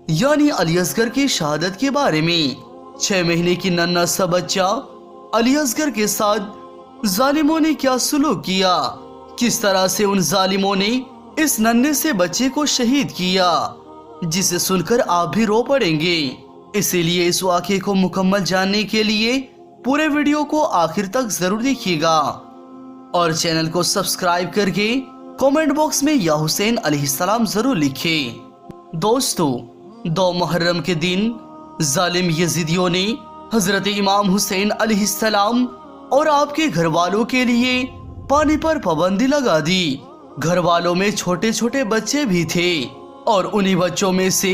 यानी अली असगर की शहादत के बारे में। 6 महीने की नन्हा सा बच्चा अली असगर के साथ जालिमों ने क्या सुलूक किया, किस तरह से उन जालिमों ने इस नन्हे से बच्चे को शहीद किया, जिसे सुनकर आप भी रो पड़ेंगे। इसीलिए इस वाक़े को मुकम्मल जानने के लिए पूरे वीडियो को आखिर तक जरूर देखिएगा और चैनल को सब्सक्राइब करके कमेंट बॉक्स में या हुसैन अलैहिस्सलाम जरूर लिखें। दोस्तों, 2 मुहर्रम के दिन जालिम यजीदियों ने हजरत इमाम हुसैन अलैहिस्सलाम और आपके घर वालों के लिए पानी पर पाबंदी लगा दी। घर वालों में छोटे छोटे बच्चे भी थे और उन्हीं बच्चों में से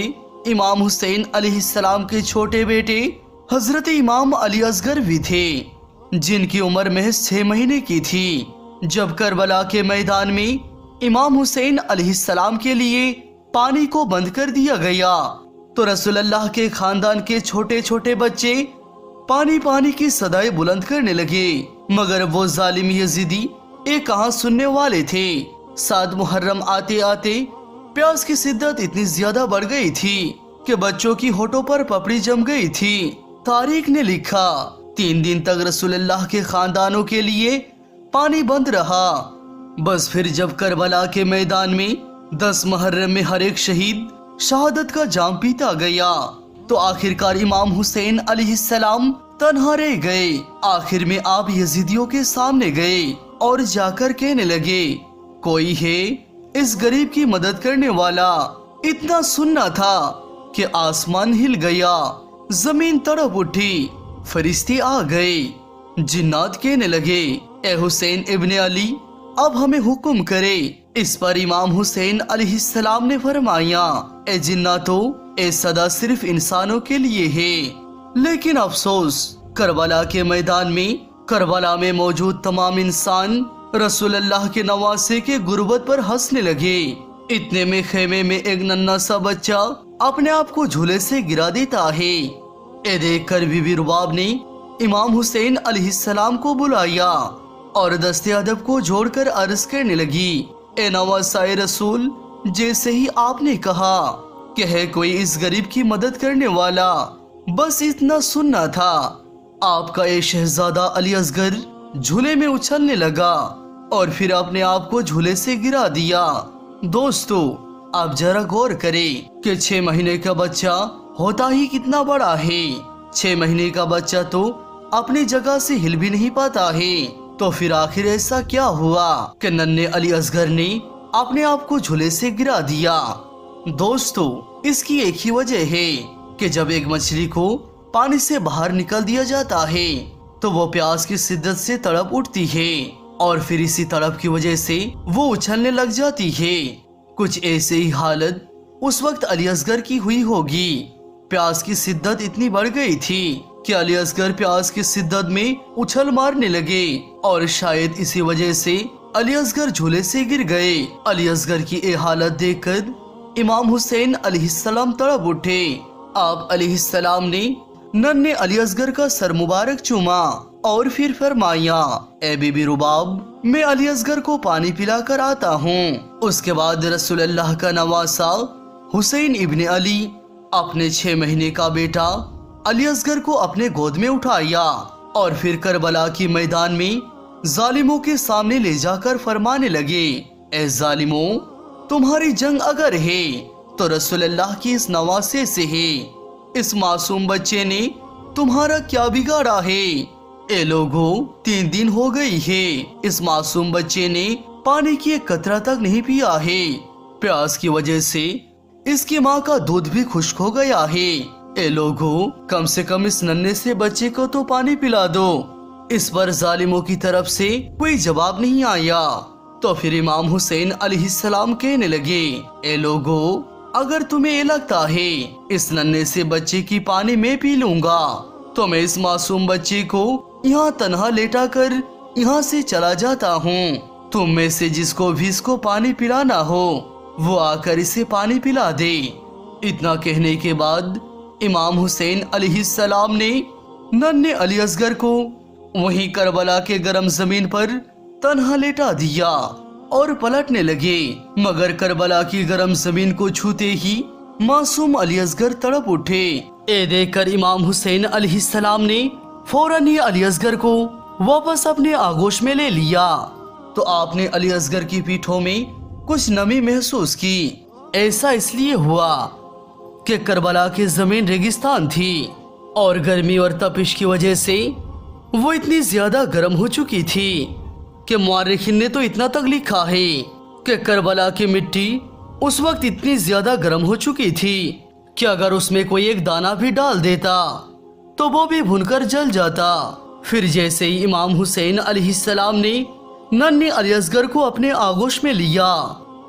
इमाम हुसैन अलैहिस्सलाम के छोटे बेटे हजरत इमाम अली असगर भी थे, जिनकी उम्र महज 6 महीने की थी। जब करबला के मैदान में इमाम हुसैन अलैहिस्सलाम के लिए पानी को बंद कर दिया गया तो रसूलुल्लाह के खानदान के छोटे छोटे बच्चे पानी पानी की सदाएं बुलंद करने लगे। मगर वो जालिम यजीदी एक कहां सुनने वाले थे। 7 मुहर्रम आते आते प्यास की शिद्दत इतनी ज्यादा बढ़ गई थी कि बच्चों की होठों पर पपड़ी जम गई थी। तारीख ने लिखा, 3 दिन तक रसूलुल्लाह के खानदानों के लिए पानी बंद रहा। बस फिर जब करबला के मैदान में 10 मुहर्रम में हर एक शहीद शहादत का जाम पीता गया तो आखिरकार इमाम हुसैन अलैहिस्सलाम तन्हा रह गए। आखिर में आप यजीदियों के सामने गए और जाकर कहने लगे, कोई है इस गरीब की मदद करने वाला। इतना सुनना था कि आसमान हिल गया, जमीन तड़प उठी, फरिश्ते आ गए। जिन्नात कहने लगे, ए हुसैन इब्ने अली, अब हमें हुक्म करे। इस पर इमाम हुसैन अलैहिस्सलाम ने फरमाया, ए जिन्नातो, ए सदा सिर्फ इंसानों के लिए है। लेकिन अफसोस, करबला के मैदान में करबला में मौजूद तमाम इंसान रसूलुल्लाह के नवासे के गुर्बत पर हंसने लगे। इतने में खेमे में एक नन्हा सा बच्चा अपने आप को झूले से गिरा देता है। ए देखकर बीबी रुबाब ने इमाम हुसैन अलैहिस्सलाम को बुलाया और दस्ते अदब को जोड़कर अर्ज करने लगी, ए नवासाए रसूल, जैसे ही आपने कहा कि है कोई इस गरीब की मदद करने वाला, बस इतना सुनना था। आपका ये शहजादा अली असगर झूले में उछलने लगा और फिर अपने आप को झूले से गिरा दिया। दोस्तों, आप जरा गौर करें कि 6 महीने का बच्चा होता ही कितना बड़ा है। 6 महीने का बच्चा तो अपनी जगह से हिल भी नहीं पाता है। तो फिर आखिर ऐसा क्या हुआ कि नन्हे अली असगर ने अपने आप को झूले से गिरा दिया? दोस्तों, इसकी एक ही वजह है कि जब एक मछली को पानी से बाहर निकल दिया जाता है तो वो प्यास की शिद्दत से तड़प उठती है और फिर इसी तड़प की वजह से वो उछलने लग जाती है। कुछ ऐसे ही हालत उस वक्त अली असगर की हुई होगी। प्यास की शिद्दत इतनी बढ़ गई थी कि अली असगर प्यास की शिद्दत में उछल मारने लगे और शायद इसी वजह से अली असगर झूले से गिर गए। अली असगर की ये हालत देखकर इमाम हुसैन अलैहिस्सलाम तड़प उठे। आप अलैहिस्सलाम ने नन्हे अली असगर का सर मुबारक चूमा और फिर फरमाया, ए बीबी रुबाब, मैं अली असगर को पानी पिलाकर आता हूँ। उसके बाद रसूलुल्लाह का नवासा हुसैन इब्ने अली अपने 6 महीने का बेटा अली असगर को अपने गोद में उठाया और फिर करबला की मैदान में जालिमों के सामने ले जाकर फरमाने लगे, ए जालिमों, तुम्हारी जंग अगर है तो रसूलुल्लाह की इस नवासे से है। इस मासूम बच्चे ने तुम्हारा क्या बिगाड़ा है? ए लोगों, 3 दिन हो गई है, इस मासूम बच्चे ने पानी की एक कतरा तक नहीं पिया है। प्यास की वजह से इसकी माँ का दूध भी खुश्क हो गया है। ए लोगों, कम से कम इस नन्हे से बच्चे को तो पानी पिला दो। इस पर जालिमों की तरफ से कोई जवाब नहीं आया। तो फिर इमाम हुसैन अलैहिस्सलाम कहने लगे, ए लोगों, अगर तुम्हें ये लगता है इस नन्हे से बच्चे की पानी मैं पी लूंगा तो मैं इस मासूम बच्चे को यहाँ तन्हा लेटा कर यहाँ से चला जाता हूँ। तुम में से जिसको भी इसको पानी पिलाना हो वो आकर इसे पानी पिला दे। इतना कहने के बाद इमाम हुसैन अलैहिस्सलाम ने नन्हे अली असगर को वहीं करबला के गर्म जमीन पर तन्हा लेटा दिया और पलटने लगे। मगर करबला की गर्म जमीन को छूते ही मासूम अली असगर तड़प उठे। ये देखकर इमाम हुसैन अलैहिस्सलाम ने फौरन ही अली असगर को वापस अपने आगोश में ले लिया। तो आपने अली असगर की पीठों में कुछ नमी महसूस की। ऐसा इसलिए हुआ कि करबला की जमीन रेगिस्तान थी और गर्मी और तपिश की वजह से वो इतनी ज्यादा गर्म हो चुकी थी कि मुअर्रिखीन ने तो इतना तक लिखा है कि करबला की मिट्टी उस वक्त इतनी ज्यादा गर्म हो चुकी थी कि अगर उसमें कोई एक दाना भी डाल देता तो वो भी भुनकर जल जाता। फिर जैसे ही इमाम हुसैन अलैहिस्सलाम ने नन्हे अली असगर को अपने आगोश में लिया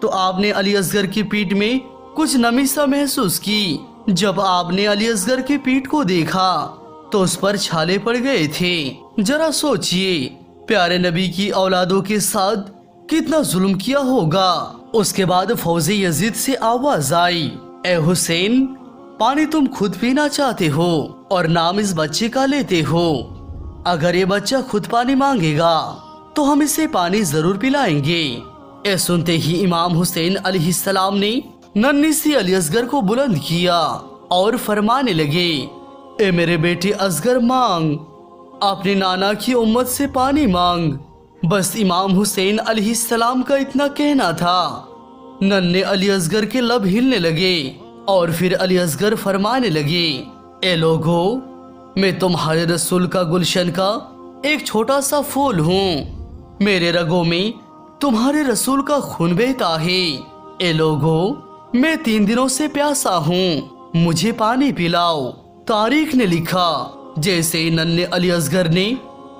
तो आपने अली असगर की पीठ में कुछ नमी सा महसूस की। जब आपने अली असगर की पीठ को देखा तो उस पर छाले पड़ गए थे। जरा सोचिए, प्यारे नबी की औलादों के साथ कितना जुल्म किया होगा। उसके बाद फौजी यजीद से आवाज आई, ए हुसैन, पानी तुम खुद पीना चाहते हो और नाम इस बच्चे का लेते हो। अगर ये बच्चा खुद पानी मांगेगा तो हम इसे पानी जरूर पिलाएंगे। ये सुनते ही इमाम हुसैन अलैहिस्सलाम ने नन्ही सी अली असगर को बुलंद किया और फरमाने लगे, ए मेरे बेटे असगर, मांग, अपने नाना की उम्मत से पानी मांग। बस इमाम हुसैन अलैहिस्सलाम का इतना कहना था। नन्हे अली असगर के लब हिलने लगे और फिर अली असगर फरमाने लगे, ए लोगो, मैं तुम्हारे रसूल का गुलशन का एक छोटा सा फूल हूँ। मेरे रगों में तुम्हारे रसूल का खून बहता है। ए लोगो, मैं 3 दिनों से प्यासा हूँ, मुझे पानी पिलाओ। तारीख ने लिखा, जैसे ही नन्हे अली असगर ने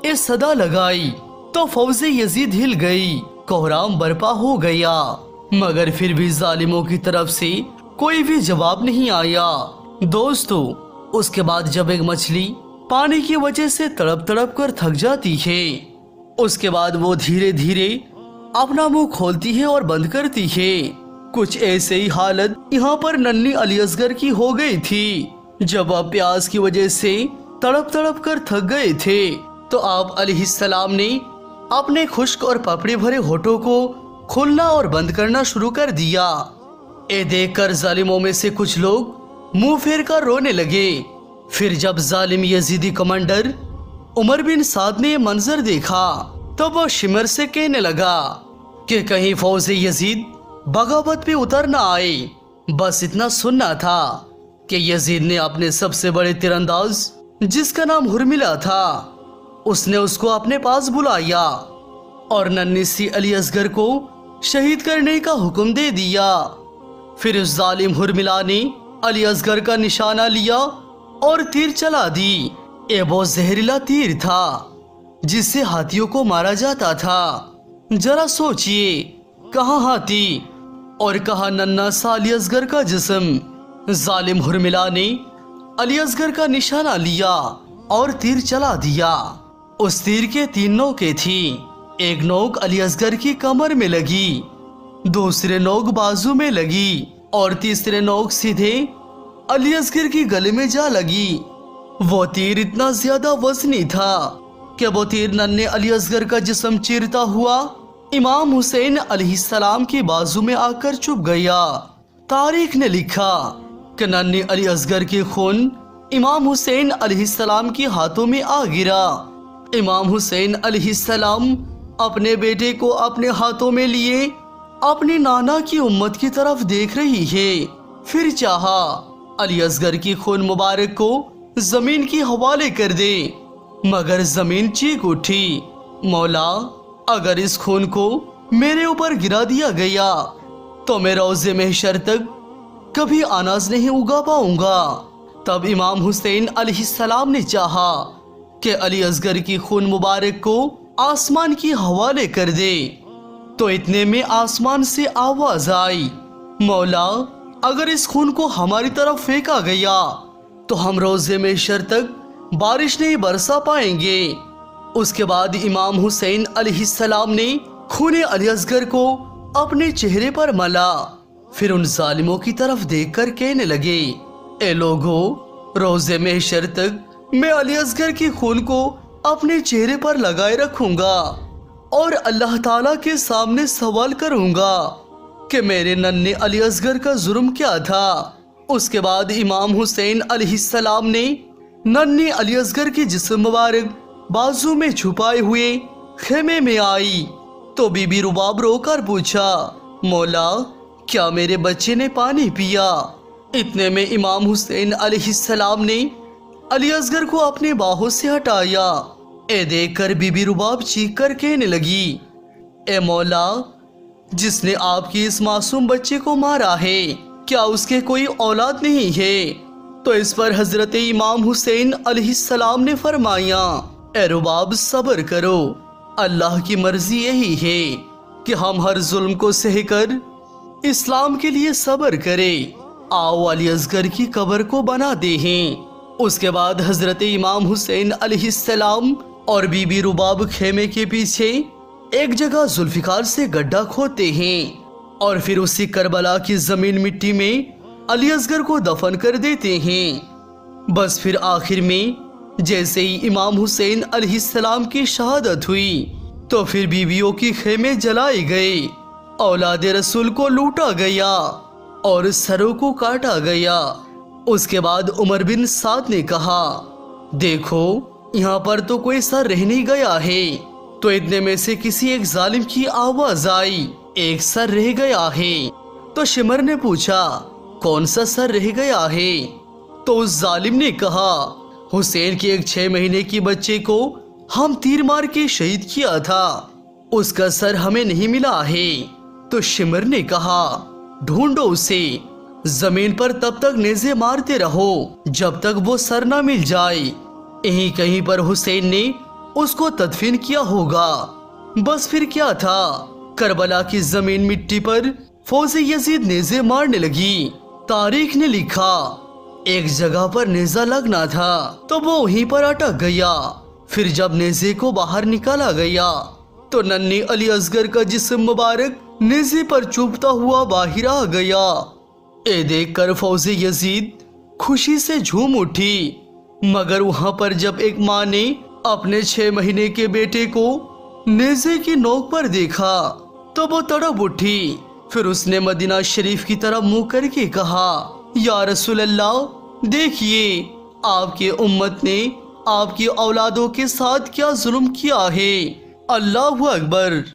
ये सदा लगाई तो फौजे यजीद हिल गई, कोहराम बर्पा हो गया। मगर फिर भी जालिमों की तरफ से कोई भी जवाब नहीं आया। दोस्तों, उसके बाद जब एक मछली पानी की वजह से तड़प तड़प कर थक जाती है, उसके बाद वो धीरे धीरे अपना मुंह खोलती है और बंद करती है। कुछ ऐसे ही हालत यहाँ पर नन्ही अली असगर की हो गई थी। जब आप प्यास की वजह से तड़प तड़प कर थक गए थे तो आप अलैहिस्सलाम ने अपने खुश्क और पपड़ी भरे होठों को खोलना और बंद करना शुरू कर दिया। ये देखकर जालिमों में से कुछ लोग मुंह फेर कर रोने लगे। फिर जब जालिम यजीदी कमांडर उमर बिन साद ने मंजर देखा तो वो शिमर से कहने लगा कि कहीं फौजे यजीद बगावत पे उतर ना आए। बस इतना सुनना था कि यजीद ने अपने सबसे बड़े तीरंदाज, जिसका नाम हुरमिला था, उसने उसको अपने पास बुलाया और नन्ही सी अली असगर को शहीद करने का हुक्म दे दिया। फिर उस जालिम हुरमिला ने अली असगर का निशाना लिया और तीर चला दी। ये वो जहरीला तीर था जिससे हाथियों को मारा जाता था। जरा सोचिए, कहाँ हाथी और कहाँ नन्हा सा अली असगर का जिस्म। जालिम हुरमिला ने अली असगर का निशाना लिया और तीर चला दिया। उस तीर के 3 नोकें थी। एक नोक अली असगर की कमर में लगी, दूसरे नोक बाजू में लगी और तीसरे नोक सीधे अली असगर की गले में जा लगी। वो तीर इतना ज्यादा वजनी था कि वो तीर नन्हे अली असगर का जिस्म चीरता हुआ इमाम हुसैन अलैहिस्सलाम की बाजू में आकर चुभ गया। तारीख ने लिखा कि नन्हे अली असगर के खून इमाम हुसैन अलैहिस्सलाम के हाथों में आ गिरा। इमाम हुसैन अलैहिस्सलाम अपने बेटे को अपने हाथों में लिए अपने नाना की उम्मत की तरफ देख रही है। फिर चाहा अली असगर की खून मुबारक को जमीन की हवाले कर दे, मगर जमीन चीख उठी, मौला, अगर इस खून को मेरे ऊपर गिरा दिया गया तो मैं रोज़े महशर तक कभी अनाज नहीं उगा पाऊंगा। तब इमाम हुसैन अलैहिस्सलाम ने चाहा कि अली असगर की खून मुबारक को आसमान की हवाले कर दे। तो इतने में आसमान से आवाज आई, मौला, अगर इस खून को हमारी तरफ फेंका गया तो हम रोज़े महशर तक बारिश नहीं बरसा पाएंगे। उसके बाद इमाम हुसैन अलैहिस्सलाम ने खून अली असगर को अपने चेहरे पर मला। फिर उन जालिमों की तरफ देखकर कहने लगे, ए लोगो, रोज़े महशर तक मैं अली असगर की खून को अपने चेहरे पर लगाए रखूंगा और अल्लाह ताला के सामने सवाल करूंगा कि मेरे नन्हे अली असगर का जुर्म क्या था उसके बाद इमाम हुसैन अलैहिस्सलाम ने नन्हे अली असगर के जिस्म मुबारक बाजू में छुपाए हुए खेमे में आई तो बीबी रुबाब रोकर पूछा, मौला क्या मेरे बच्चे ने पानी पिया? इतने में इमाम हुसैन अलैहिस्सलाम ने अली असगर को अपने बाहों से हटाया। ए देखकर बीबी रुबाब चीख कर कहने लगी, ए मौला, जिसने आपके इस मासूम बच्चे को मारा है क्या उसके कोई औलाद नहीं है? तो इस पर हजरत इमाम हुसैन अलैहिस्सलाम ने फरमाया, ए रुबाब सब्र करो, अल्लाह की मर्जी यही है कि हम हर जुल्म को सहकर इस्लाम के लिए सब्र करें। आओ अली असगर की कब्र को बना दे हैं। उसके बाद हजरत इमाम हुसैन अलैहिस्सलाम और बीबी रुबाब खेमे के पीछे एक जगह जुल्फिकार से गड्ढा खोदते हैं और फिर उसी करबला की जमीन मिट्टी में अली असगर को दफन कर देते हैं। बस फिर आखिर में जैसे ही इमाम हुसैन अलैहिस्सलाम की शहादत हुई तो फिर बीवियों की खेमे जलाए गए, औलाद रसूल को लूटा गया और सरों को काटा गया। उसके बाद उमर बिन साद ने कहा, देखो यहाँ पर तो कोई सर रह नहीं गया है। तो इतने में से किसी एक जालिम की आवाज आई, एक सर रह गया है। तो शिमर ने पूछा, कौन सा सर रह गया है? तो उस जालिम ने कहा, हुसैन के एक 6 महीने की बच्चे को हम तीर मार के शहीद किया था, उसका सर हमें नहीं मिला है। तो शिमर ने कहा, ढूंढो उसे, जमीन पर तब तक नेज़े मारते रहो जब तक वो सर ना मिल जाए। यहीं कहीं पर हुसैन ने उसको तदफीन किया होगा। बस फिर क्या था, करबला की जमीन मिट्टी पर फौज यजीद नेज़े मारने लगी। तारीख ने लिखा, एक जगह पर नेज़ा लगना था तो वो वहीं पर अटक गया। फिर जब नेज़े को बाहर निकाला गया तो नन्हे अली असगर का जिस्म मुबारक नेज़े पर चुभता हुआ बाहर आ गया। ए देखकर फौज यजीद खुशी से झूम उठी। मगर वहां पर जब एक माँ ने अपने 6 महीने के बेटे को नेज़े की नोक पर देखा तो वो तड़प उठी। फिर उसने मदीना शरीफ की तरफ मुंह करके कहा, या रसूल अल्लाह, देखिए आपके उम्मत ने आपकी औलादों के साथ क्या जुल्म किया है। अल्लाहु अकबर।